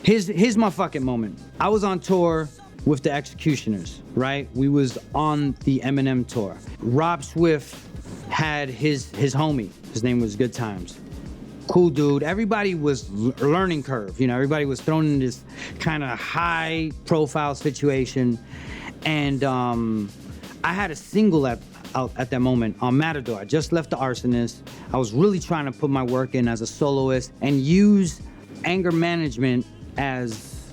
Here's my fucking moment. I was on tour with the Executioners, right? We was on the Eminem tour. Rob Swift had his homie. His name was Good Times. Cool dude. Everybody was learning curve. You know, everybody was thrown in this kind of high profile situation. And I had a single out at that moment on Matador. I just left the Arsonist. I was really trying to put my work in as a soloist and use anger management as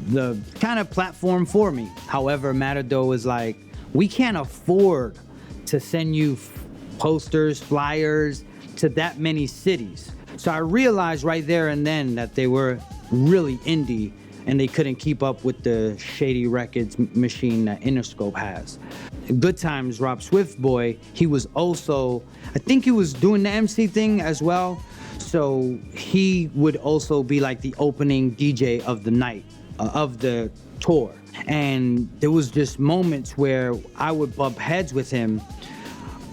the kind of platform for me. However, Matador was like, we can't afford to send you posters, flyers to that many cities. So I realized right there and then that they were really indie and they couldn't keep up with the shady records machine that Interscope has. Good Times, Rob Swift boy, he was also, I think he was doing the MC thing as well. So he would also be like the opening DJ of the night, of the tour. And there was just moments where I would bump heads with him.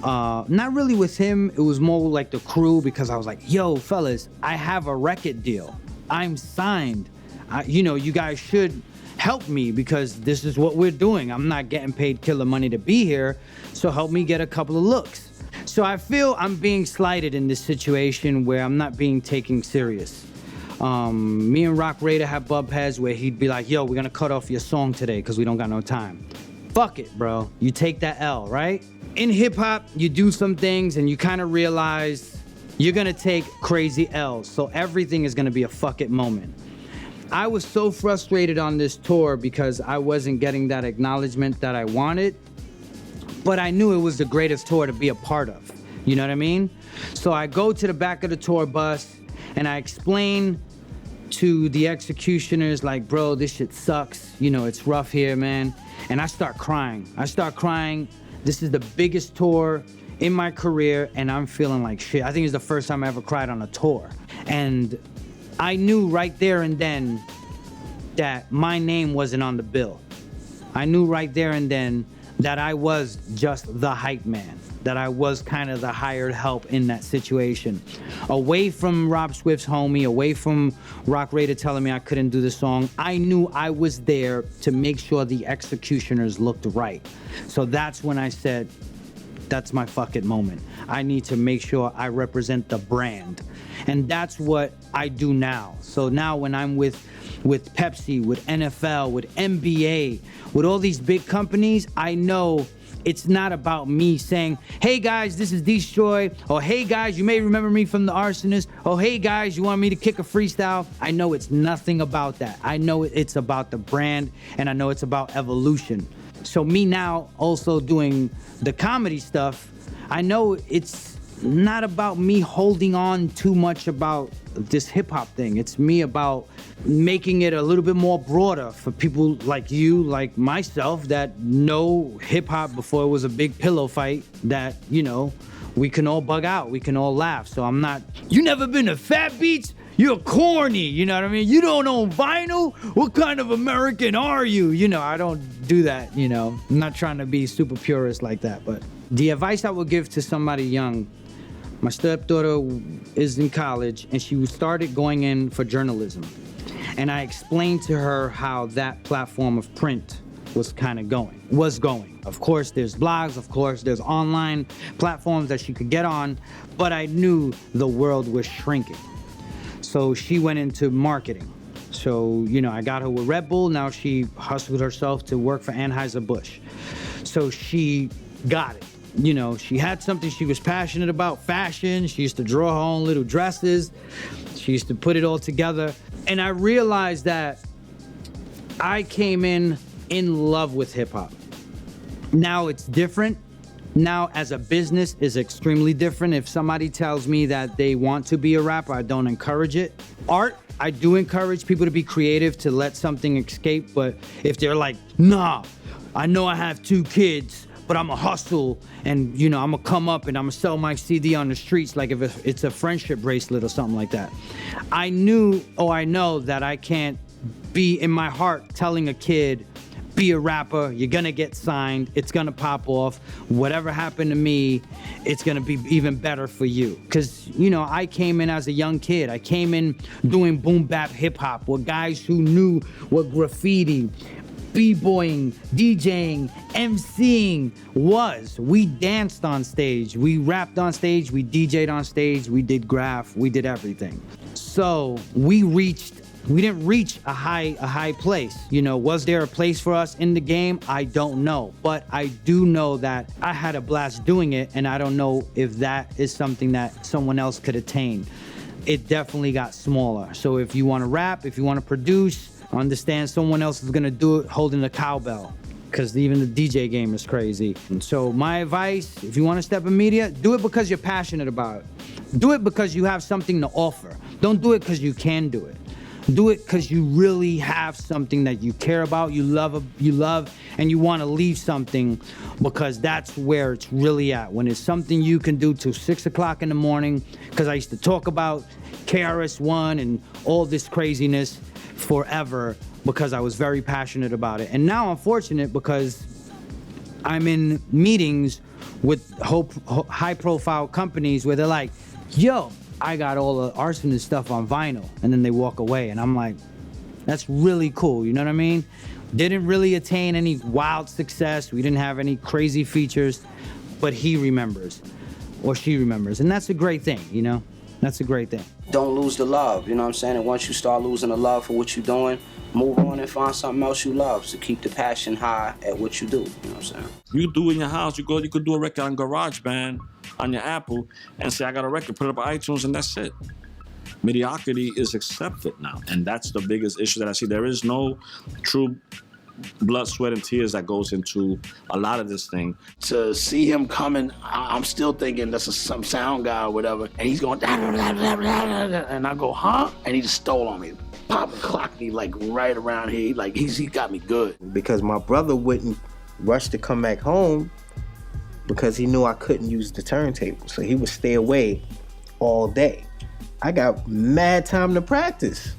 Not really with him, it was more like the crew, because I was like, yo, fellas, I have a record deal. I'm signed. You guys should help me because this is what we're doing. I'm not getting paid killer money to be here, so help me get a couple of looks. So I feel I'm being slighted in this situation where I'm not being taken serious. Me and Rock Raider have bump heads where he'd be like, yo, we're gonna cut off your song today because we don't got no time. Fuck it, bro. You take that L, right? In hip hop, you do some things and you kind of realize you're gonna take crazy L's. So everything is gonna be a fuck it moment. I was so frustrated on this tour because I wasn't getting that acknowledgement that I wanted, but I knew it was the greatest tour to be a part of. You know what I mean? So I go to the back of the tour bus and I explain to the Executioners like, bro, this shit sucks. You know, it's rough here, man. And I start crying. This is the biggest tour in my career and I'm feeling like shit. I think it's the first time I ever cried on a tour. And I knew right there and then that my name wasn't on the bill. I knew right there and then that I was just the hype man, that I was kind of the hired help in that situation. Away from Rob Swift's homie, away from Rock Raider telling me I couldn't do the song, I knew I was there to make sure the Executioners looked right. So that's when I said, that's my fucking moment. I need to make sure I represent the brand. And that's what I do now. So now when I'm with Pepsi, with NFL, with NBA, with all these big companies, I know it's not about me saying, hey guys, this is D-Stroy, or hey guys, you may remember me from the Arsonist, or hey guys, you want me to kick a freestyle? I know it's nothing about that. I know it's about the brand, and I know it's about evolution. So me now also doing the comedy stuff, I know it's not about me holding on too much about this hip hop thing. It's me about making it a little bit more broader for people like you, like myself, that know hip hop before it was a big pillow fight, that, you know, we can all bug out, we can all laugh. So I'm not, you never been to Fat Beats? You're corny, you know what I mean? You don't own vinyl? What kind of American are you? You know, I don't do that, you know. I'm not trying to be super purist like that, but the advice I would give to somebody young, my stepdaughter is in college and she started going in for journalism. And I explained to her how that platform of print was going. Of course, there's blogs, of course, there's online platforms that she could get on, but I knew the world was shrinking. So she went into marketing. So, you know, I got her with Red Bull. Now she hustled herself to work for Anheuser-Busch. So she got it. You know, she had something she was passionate about, fashion. She used to draw her own little dresses. She used to put it all together. And I realized that I came in love with hip hop. Now it's different. Now as a business is extremely different. If somebody tells me that they want to be a rapper, I don't encourage it. Art, I do encourage people to be creative, to let something escape. But if they're like, nah, I know I have 2 kids, but I'm a hustle and, you know, I'm gonna come up and I'm gonna sell my CD on the streets, like if it's a friendship bracelet or something like that. I know that I can't be in my heart telling a kid, be a rapper, you're gonna get signed, it's gonna pop off. Whatever happened to me, it's gonna be even better for you. Cause, you know, I came in as a young kid. I came in doing boom bap hip hop with guys who knew what graffiti, b-boying, DJing, MCing was. We danced on stage, we rapped on stage, we DJ'd on stage, we did graph, we did everything. So we didn't reach a high place. You know, was there a place for us in the game? I don't know. But I do know that I had a blast doing it, and I don't know if that is something that someone else could attain. It definitely got smaller. So if you wanna rap, if you wanna produce, understand someone else is gonna do it holding a cowbell, because even the DJ game is crazy. And so my advice, if you wanna step in media, do it because you're passionate about it. Do it because you have something to offer. Don't do it because you can do it. Do it because you really have something that you care about, you love, and you wanna leave something, because that's where it's really at. When it's something you can do till 6 o'clock in the morning, because I used to talk about KRS-One and all this craziness forever because I was very passionate about it. And now I'm fortunate because I'm in meetings with high profile companies where they're like, yo, I got all the Arsonist stuff on vinyl. And then they walk away and I'm like, that's really cool, you know what I mean? Didn't really attain any wild success. We didn't have any crazy features, but he remembers or she remembers. And that's a great thing, you know? That's a great thing. Don't lose the love, you know what I'm saying? And once you start losing the love for what you're doing, move on and find something else you love. So keep the passion high at what you do, you know what I'm saying? You do in your house, you could do a record on GarageBand on your Apple and say, I got a record, put it up on iTunes, and that's it. Mediocrity is accepted now, and that's the biggest issue that I see. There is no true blood, sweat, and tears that goes into a lot of this thing. To see him coming, I'm still thinking that's some sound guy or whatever, and he's going, and I go, huh? And he just stole on me. Pop and clocked me like right around here. He got me good. Because my brother wouldn't rush to come back home because he knew I couldn't use the turntable. So he would stay away all day. I got mad time to practice.